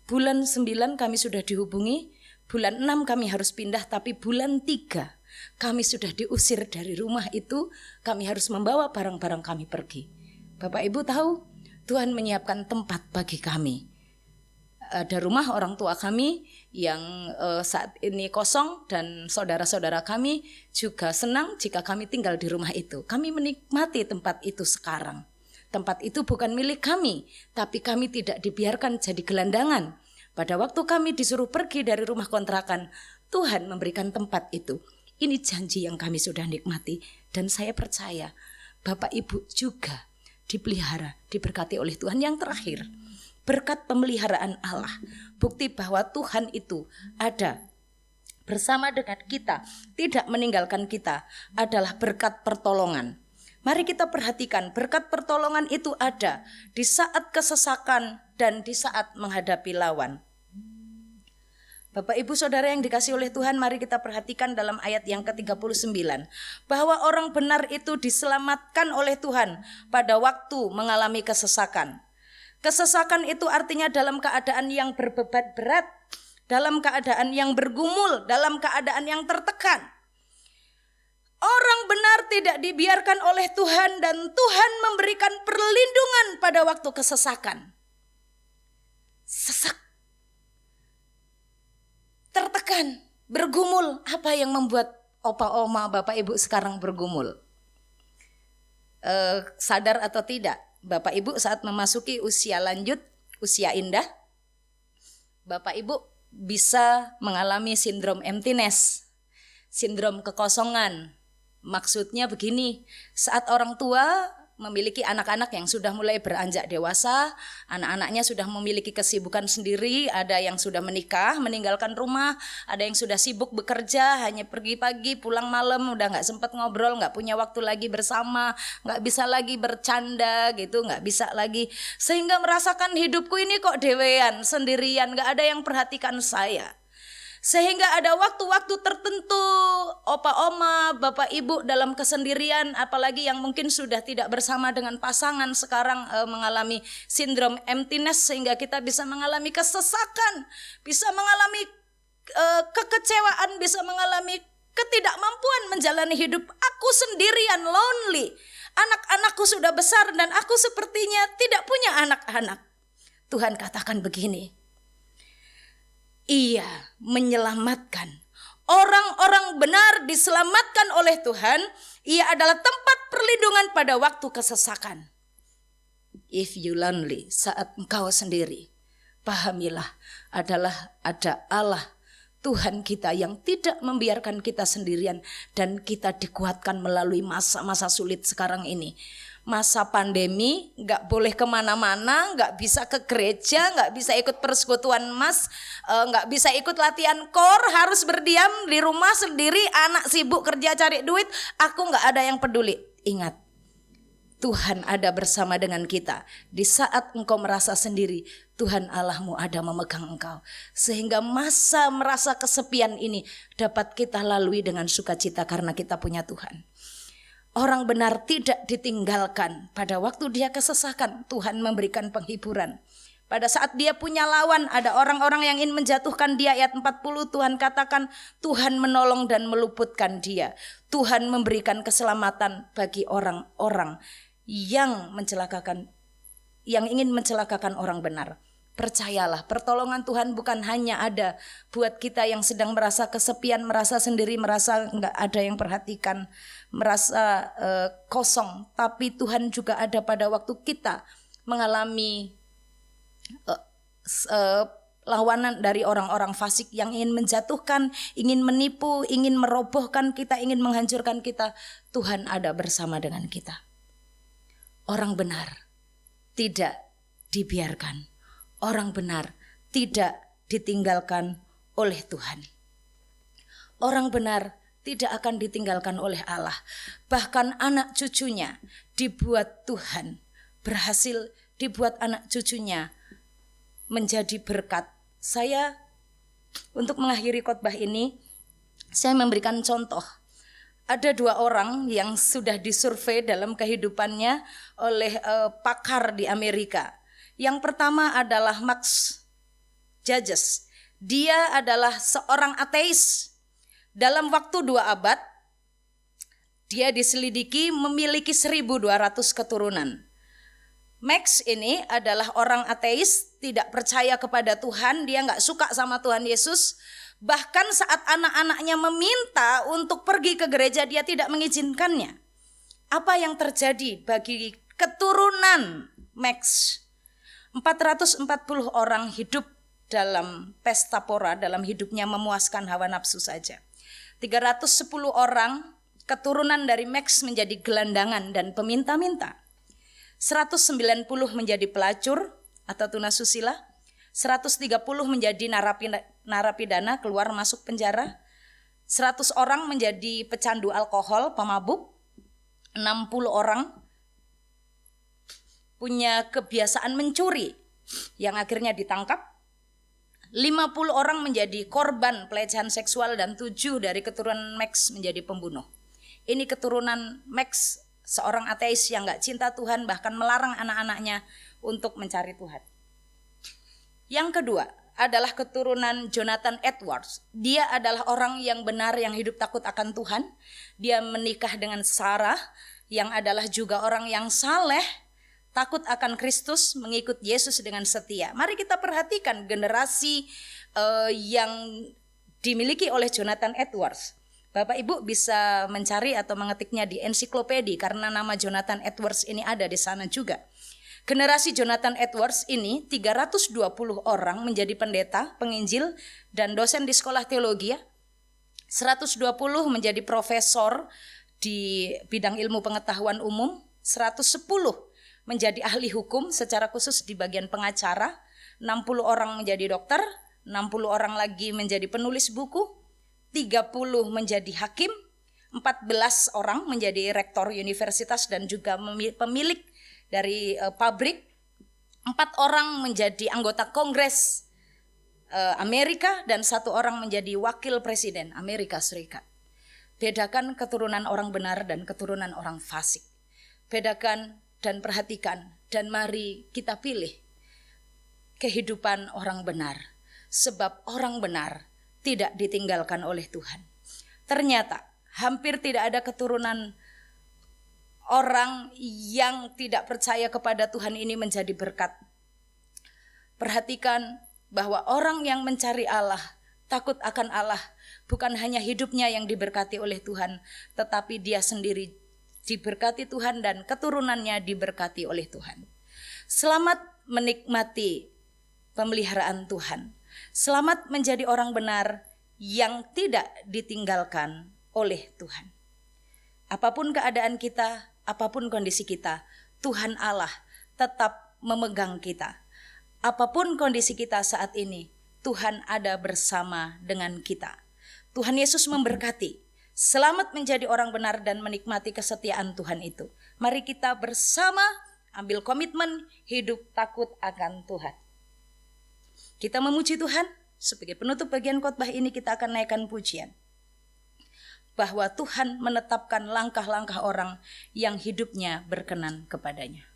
Speaker 1: Bulan 9 kami sudah dihubungi Bulan 6 kami harus pindah, tapi bulan 3 kami sudah diusir dari rumah itu. Kami harus membawa barang-barang kami pergi. Bapak Ibu tahu, Tuhan menyiapkan tempat bagi kami. Ada rumah orang tua kami yang saat ini kosong, dan saudara-saudara kami juga senang jika kami tinggal di rumah itu. Kami menikmati tempat itu sekarang. Tempat itu bukan milik kami, tapi kami tidak dibiarkan jadi gelandangan. Pada waktu kami disuruh pergi dari rumah kontrakan, Tuhan memberikan tempat itu. Ini janji yang kami sudah nikmati, dan saya percaya Bapak Ibu juga dipelihara, diberkati oleh Tuhan. Yang terakhir, berkat pemeliharaan Allah, bukti bahwa Tuhan itu ada bersama dengan kita, tidak meninggalkan kita, adalah berkat pertolongan. Mari kita perhatikan, berkat pertolongan itu ada di saat kesesakan dan di saat menghadapi lawan. Bapak Ibu Saudara yang dikasihi oleh Tuhan, mari kita perhatikan dalam ayat yang ke-39 bahwa orang benar itu diselamatkan oleh Tuhan pada waktu mengalami kesesakan. Kesesakan itu artinya dalam keadaan yang berbeban berat, dalam keadaan yang bergumul, dalam keadaan yang tertekan. Orang benar tidak dibiarkan oleh Tuhan, dan Tuhan memberikan perlindungan pada waktu kesesakan. Sesak, tertekan, bergumul. Apa yang membuat opa oma Bapak Ibu sekarang bergumul? Sadar atau tidak, Bapak Ibu saat memasuki usia lanjut, usia indah, Bapak Ibu bisa mengalami sindrom emptiness, sindrom kekosongan. Maksudnya begini, saat orang tua memiliki anak-anak yang sudah mulai beranjak dewasa, anak-anaknya sudah memiliki kesibukan sendiri, ada yang sudah menikah, meninggalkan rumah, ada yang sudah sibuk bekerja, hanya pergi pagi, pulang malam, udah gak sempat ngobrol, gak punya waktu lagi bersama, gak bisa lagi bercanda gitu, gak bisa lagi, sehingga merasakan hidupku ini kok dewean, sendirian, gak ada yang perhatikan saya. Sehingga ada waktu-waktu tertentu opa oma, bapak ibu dalam kesendirian, apalagi yang mungkin sudah tidak bersama dengan pasangan sekarang mengalami sindrom emptiness, sehingga kita bisa mengalami kesesakan, bisa mengalami kekecewaan, bisa mengalami ketidakmampuan menjalani hidup. Aku sendirian, lonely. Anak-anakku sudah besar dan aku sepertinya tidak punya anak-anak. Tuhan katakan begini, Ia menyelamatkan. Orang-orang benar diselamatkan oleh Tuhan. Ia adalah tempat perlindungan pada waktu kesesakan. If you lonely, saat engkau sendiri, pahamilah adalah ada Allah Tuhan kita yang tidak membiarkan kita sendirian, dan kita dikuatkan melalui masa-masa sulit sekarang ini. Masa pandemi, gak boleh kemana-mana, gak bisa ke gereja, gak bisa ikut persekutuan mas, gak bisa ikut latihan kor, harus berdiam di rumah sendiri, anak sibuk kerja cari duit, aku gak ada yang peduli. Ingat, Tuhan ada bersama dengan kita. Di saat engkau merasa sendiri, Tuhan Allahmu ada memegang engkau. Sehingga masa merasa kesepian ini dapat kita lalui dengan sukacita karena kita punya Tuhan. Orang benar tidak ditinggalkan. Pada waktu dia kesesakan, Tuhan memberikan penghiburan. Pada saat dia punya lawan, ada orang-orang yang ingin menjatuhkan dia. Ayat 40 Tuhan katakan, Tuhan menolong dan meluputkan dia. Tuhan memberikan keselamatan bagi orang-orang yang mencelakakan, yang ingin mencelakakan orang benar. Percayalah, pertolongan Tuhan bukan hanya ada buat kita yang sedang merasa kesepian, merasa sendiri, merasa enggak ada yang perhatikan, merasa kosong, tapi Tuhan juga ada pada waktu kita mengalami lawanan dari orang-orang fasik yang ingin menjatuhkan, ingin menipu, ingin merobohkan kita, ingin menghancurkan kita. Tuhan ada bersama dengan kita. Orang benar tidak dibiarkan. Orang benar tidak ditinggalkan oleh Tuhan. Orang benar tidak akan ditinggalkan oleh Allah. Bahkan anak cucunya dibuat Tuhan, berhasil dibuat anak cucunya menjadi berkat. Saya untuk mengakhiri khotbah ini, saya memberikan contoh. Ada 2 orang yang sudah disurvei dalam kehidupannya oleh pakar di Amerika. Yang pertama adalah Max Judges. Dia adalah seorang ateis. Dalam waktu 2 abad, dia diselidiki memiliki 1.200 keturunan. Max ini adalah orang ateis, tidak percaya kepada Tuhan, dia gak suka sama Tuhan Yesus. Bahkan saat anak-anaknya meminta untuk pergi ke gereja, dia tidak mengizinkannya. Apa yang terjadi bagi keturunan Max? 440 orang hidup dalam pesta pora, dalam hidupnya memuaskan hawa nafsu saja. 310 orang keturunan dari Max menjadi gelandangan dan peminta-minta. 190 menjadi pelacur atau tunasusila. 130 menjadi narapidana keluar masuk penjara. 100 orang menjadi pecandu alkohol, pemabuk. 60 orang punya kebiasaan mencuri yang akhirnya ditangkap. 50 orang menjadi korban pelecehan seksual dan 7 dari keturunan Max menjadi pembunuh. Ini keturunan Max, seorang ateis yang gak cinta Tuhan, bahkan melarang anak-anaknya untuk mencari Tuhan. Yang kedua adalah keturunan Jonathan Edwards. Dia adalah orang yang benar, yang hidup takut akan Tuhan. Dia menikah dengan Sarah yang adalah juga orang yang saleh, takut akan Kristus, mengikut Yesus dengan setia. Mari kita perhatikan generasi yang dimiliki oleh Jonathan Edwards. Bapak Ibu bisa mencari atau mengetiknya di ensiklopedia karena nama Jonathan Edwards ini ada di sana juga. Generasi Jonathan Edwards ini 320 orang menjadi pendeta, penginjil, dan dosen di sekolah teologi. 120 menjadi profesor di bidang ilmu pengetahuan umum. 110 menjadi ahli hukum secara khusus di bagian pengacara. 60 orang menjadi dokter, 60 orang lagi menjadi penulis buku, 30 menjadi hakim, 14 orang menjadi rektor universitas dan juga pemilik dari pabrik, 4 orang menjadi anggota Kongres Amerika, dan 1 orang menjadi wakil presiden Amerika Serikat. Bedakan keturunan orang benar dan keturunan orang fasik. Bedakan dan perhatikan, dan mari kita pilih kehidupan orang benar, sebab orang benar tidak ditinggalkan oleh Tuhan. Ternyata hampir tidak ada keturunan orang yang tidak percaya kepada Tuhan ini menjadi berkat. Perhatikan bahwa orang yang mencari Allah, takut akan Allah, bukan hanya hidupnya yang diberkati oleh Tuhan, tetapi dia sendiri diberkati Tuhan dan keturunannya diberkati oleh Tuhan. Selamat menikmati pemeliharaan Tuhan. Selamat menjadi orang benar yang tidak ditinggalkan oleh Tuhan. Apapun keadaan kita, apapun kondisi kita, Tuhan Allah tetap memegang kita. Apapun kondisi kita saat ini, Tuhan ada bersama dengan kita. Tuhan Yesus memberkati. Selamat menjadi orang benar dan menikmati kesetiaan Tuhan itu. Mari kita bersama ambil komitmen hidup takut akan Tuhan. Kita memuji Tuhan. Sebagai penutup bagian khotbah ini kita akan naikkan pujian. Bahwa Tuhan menetapkan langkah-langkah orang yang hidupnya berkenan kepadanya.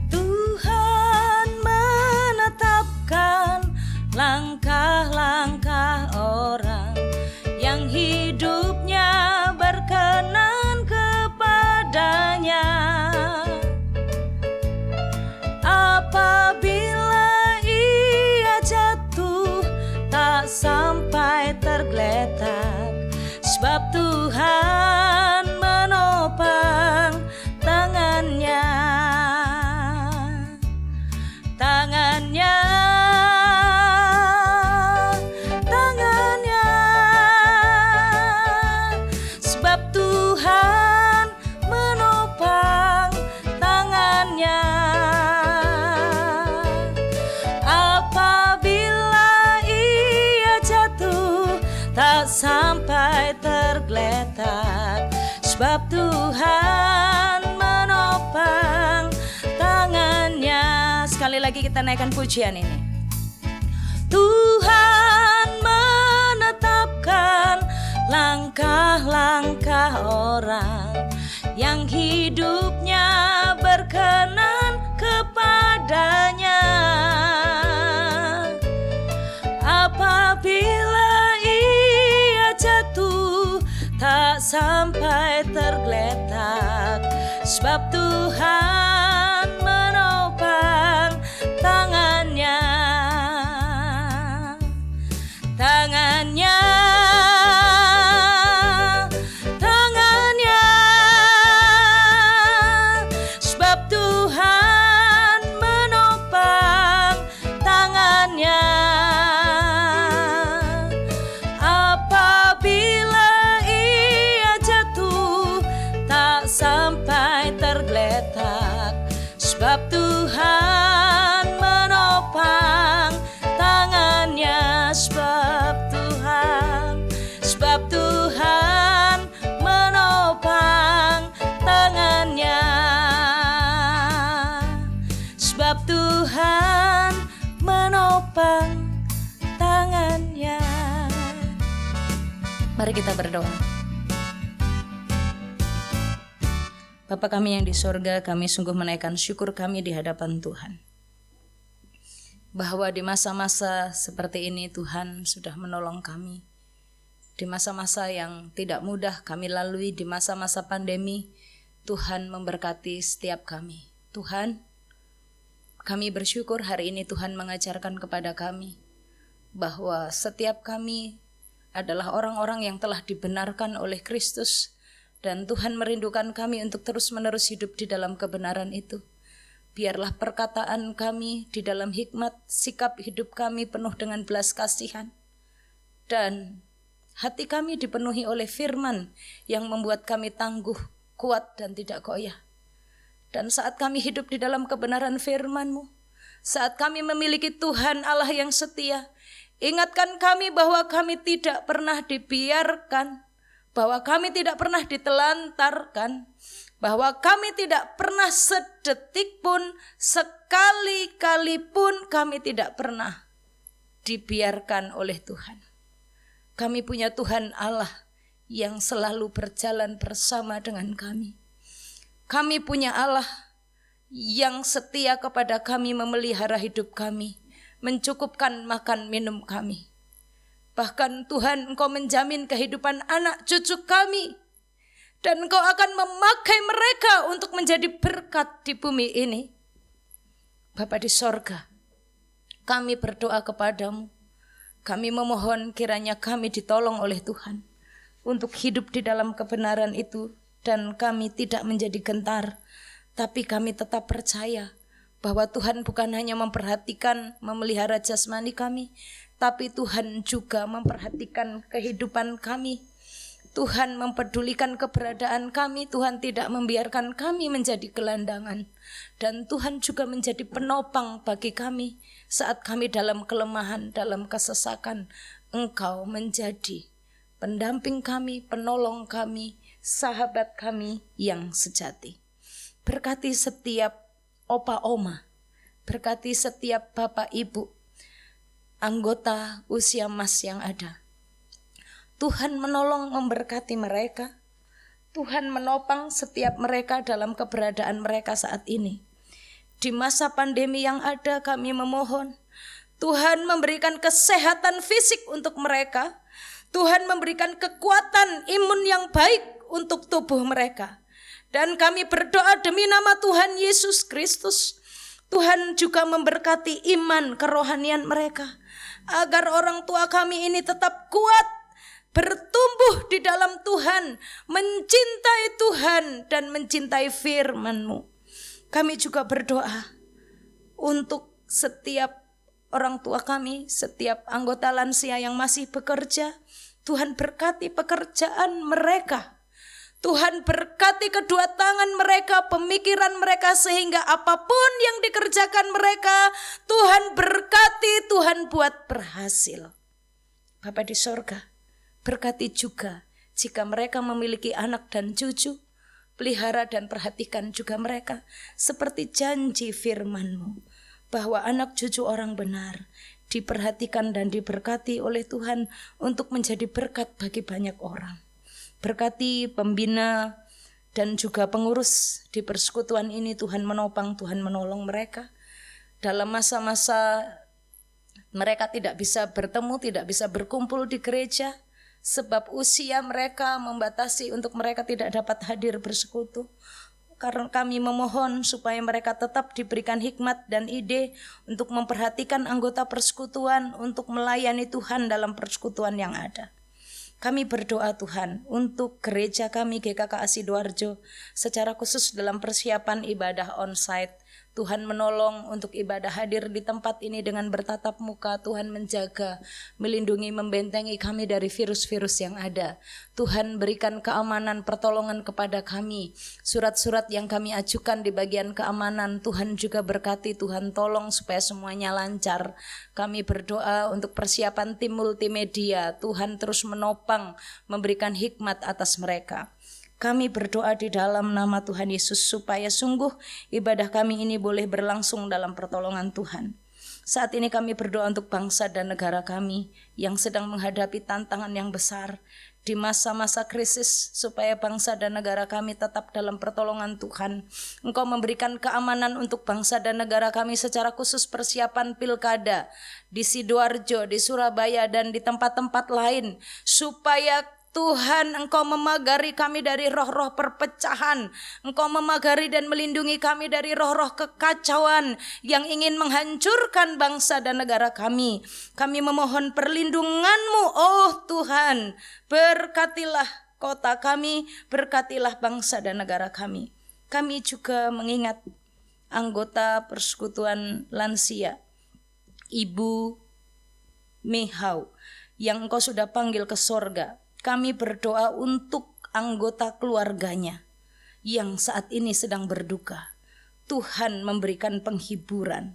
Speaker 1: Tuhan menetapkan langkah-langkah orang yang hidupnya berkenan kepadanya. Apabila ia jatuh tak sampai tergeletak, sebab Tuhan menopang tangannya. Sebab Tuhan menopang tangannya. Apabila ia jatuh tak sampai tergeletak, sebab Tuhan menopang tangannya. Sekali lagi kita naikkan pujian ini. Tuhan menetapkan langkah-langkah orang yang hidupnya berkenan kepadanya. Apabila ia jatuh tak sampai tergeletak, sebab Tuhan menopang tangannya. Tangannya sampai tergeletak, sebab Tuhan menopang tangannya, sebab Tuhan menopang tangannya, sebab Tuhan menopang tangannya. Mari kita berdoa. Bapa kami yang di sorga, kami sungguh menaikkan syukur kami di hadapan Tuhan, bahwa di masa-masa seperti ini Tuhan sudah menolong kami. Di masa-masa yang tidak mudah kami lalui, di masa-masa pandemi, Tuhan memberkati setiap kami. Tuhan, kami bersyukur hari ini Tuhan mengajarkan kepada kami bahwa setiap kami adalah orang-orang yang telah dibenarkan oleh Kristus. Dan Tuhan merindukan kami untuk terus-menerus hidup di dalam kebenaran itu. Biarlah perkataan kami di dalam hikmat, sikap hidup kami penuh dengan belas kasihan. Dan hati kami dipenuhi oleh firman yang membuat kami tangguh, kuat dan tidak goyah. Dan saat kami hidup di dalam kebenaran firman-Mu, saat kami memiliki Tuhan Allah yang setia, ingatkan kami bahwa kami tidak pernah dibiarkan, bahwa kami tidak pernah ditelantarkan, bahwa kami tidak pernah sedetik pun, sekali-kali pun kami tidak pernah dibiarkan oleh Tuhan. Kami punya Tuhan Allah yang selalu berjalan bersama dengan kami. Kami punya Allah yang setia kepada kami, memelihara hidup kami, mencukupkan makan minum kami. Bahkan Tuhan, Engkau menjamin kehidupan anak cucu kami. Dan Engkau akan memakai mereka untuk menjadi berkat di bumi ini. Bapa di sorga, kami berdoa kepadamu. Kami memohon kiranya kami ditolong oleh Tuhan untuk hidup di dalam kebenaran itu. Dan kami tidak menjadi gentar, tapi kami tetap percaya bahwa Tuhan bukan hanya memperhatikan, memelihara jasmani kami, tapi Tuhan juga memperhatikan kehidupan kami. Tuhan mempedulikan keberadaan kami. Tuhan tidak membiarkan kami menjadi gelandangan. Dan Tuhan juga menjadi penopang bagi kami saat kami dalam kelemahan, dalam kesesakan. Engkau menjadi pendamping kami, penolong kami, sahabat kami yang sejati. Berkati setiap opa oma, berkati setiap bapak ibu, anggota usia mas yang ada. Tuhan menolong, memberkati mereka. Tuhan menopang setiap mereka dalam keberadaan mereka saat ini. Di masa pandemi yang ada, kami memohon Tuhan memberikan kesehatan fisik untuk mereka. Tuhan memberikan kekuatan imun yang baik untuk tubuh mereka. Dan kami berdoa demi nama Tuhan Yesus Kristus, Tuhan juga memberkati iman kerohanian mereka, agar orang tua kami ini tetap kuat, bertumbuh di dalam Tuhan, mencintai Tuhan dan mencintai firman-Mu. Kami juga berdoa untuk setiap orang tua kami, setiap anggota lansia yang masih bekerja. Tuhan berkati pekerjaan mereka. Tuhan berkati kedua tangan mereka, pemikiran mereka, sehingga apapun yang dikerjakan mereka, Tuhan berkati, Tuhan buat berhasil. Bapa di sorga, berkati juga jika mereka memiliki anak dan cucu, pelihara dan perhatikan juga mereka, seperti janji firman-Mu, bahwa anak cucu orang benar diperhatikan dan diberkati oleh Tuhan untuk menjadi berkat bagi banyak orang. Berkati pembina dan juga pengurus di persekutuan ini, Tuhan menopang, Tuhan menolong mereka. Dalam masa-masa mereka tidak bisa bertemu, tidak bisa berkumpul di gereja, sebab usia mereka membatasi untuk mereka tidak dapat hadir bersekutu. Karena kami memohon supaya mereka tetap diberikan hikmat dan ide untuk memperhatikan anggota persekutuan, untuk melayani Tuhan dalam persekutuan yang ada. Kami berdoa Tuhan untuk gereja kami GKK Sidoarjo secara khusus dalam persiapan ibadah onsite. Tuhan menolong untuk ibadah hadir di tempat ini dengan bertatap muka. Tuhan menjaga, melindungi, membentengi kami dari virus-virus yang ada. Tuhan berikan keamanan, pertolongan kepada kami. Surat-surat yang kami ajukan di bagian keamanan, Tuhan juga berkati, Tuhan tolong supaya semuanya lancar. Kami berdoa untuk persiapan tim multimedia. Tuhan terus menopang, memberikan hikmat atas mereka. Kami berdoa di dalam nama Tuhan Yesus supaya sungguh ibadah kami ini boleh berlangsung dalam pertolongan Tuhan. Saat ini kami berdoa untuk bangsa dan negara kami yang sedang menghadapi tantangan yang besar di masa-masa krisis, supaya bangsa dan negara kami tetap dalam pertolongan Tuhan. Engkau memberikan keamanan untuk bangsa dan negara kami secara khusus persiapan pilkada di Sidoarjo, di Surabaya dan di tempat-tempat lain, supaya Tuhan Engkau memagari kami dari roh-roh perpecahan. Engkau memagari dan melindungi kami dari roh-roh kekacauan yang ingin menghancurkan bangsa dan negara kami. Kami memohon perlindungan-Mu, oh Tuhan. Berkatilah kota kami, berkatilah bangsa dan negara kami. Kami juga mengingat anggota persekutuan lansia, Ibu Mehau, yang Engkau sudah panggil ke sorga. Kami berdoa untuk anggota keluarganya yang saat ini sedang berduka. Tuhan memberikan penghiburan.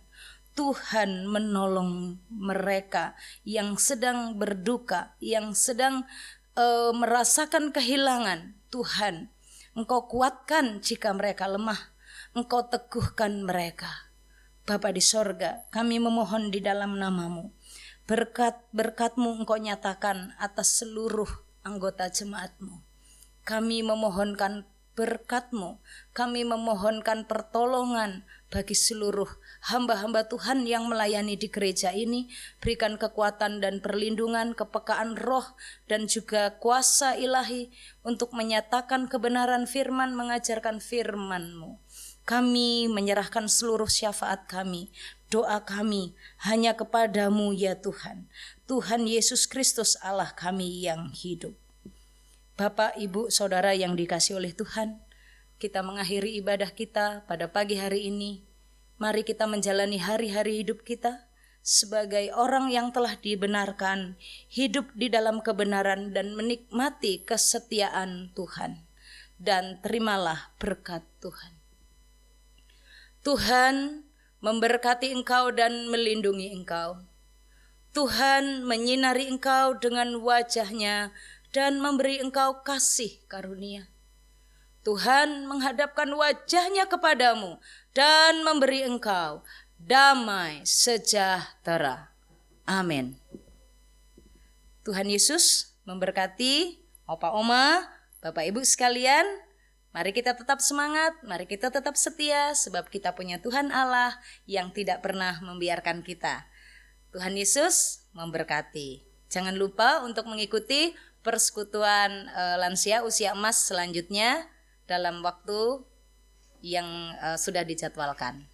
Speaker 1: Tuhan menolong mereka yang sedang berduka, yang sedang merasakan kehilangan. Tuhan, Engkau kuatkan jika mereka lemah. Engkau teguhkan mereka. Bapa di sorga, kami memohon di dalam nama-Mu. Berkat-Mu Engkau nyatakan atas seluruh anggota jemaat-Mu. Kami memohonkan berkat-Mu. Kami memohonkan pertolongan bagi seluruh hamba-hamba Tuhan yang melayani di gereja ini. Berikan kekuatan dan perlindungan, kepekaan roh dan juga kuasa ilahi untuk menyatakan kebenaran firman, mengajarkan firman-Mu. Kami menyerahkan seluruh syafaat kami, doa kami hanya kepadamu ya Tuhan. Tuhan Yesus Kristus Allah kami yang hidup. Bapak, Ibu, Saudara yang dikasihi oleh Tuhan, kita mengakhiri ibadah kita pada pagi hari ini. Mari kita menjalani hari-hari hidup kita sebagai orang yang telah dibenarkan, hidup di dalam kebenaran dan menikmati kesetiaan Tuhan. Dan terimalah berkat Tuhan. Tuhan memberkati engkau dan melindungi engkau. Tuhan menyinari engkau dengan wajah-Nya dan memberi engkau kasih karunia. Tuhan menghadapkan wajah-Nya kepadamu dan memberi engkau damai sejahtera. Amin. Tuhan Yesus memberkati Opa Oma, Bapak Ibu sekalian. Mari kita tetap semangat, mari kita tetap setia, sebab kita punya Tuhan Allah yang tidak pernah membiarkan kita. Tuhan Yesus memberkati. Jangan lupa untuk mengikuti persekutuan lansia usia emas selanjutnya dalam waktu yang sudah dijadwalkan.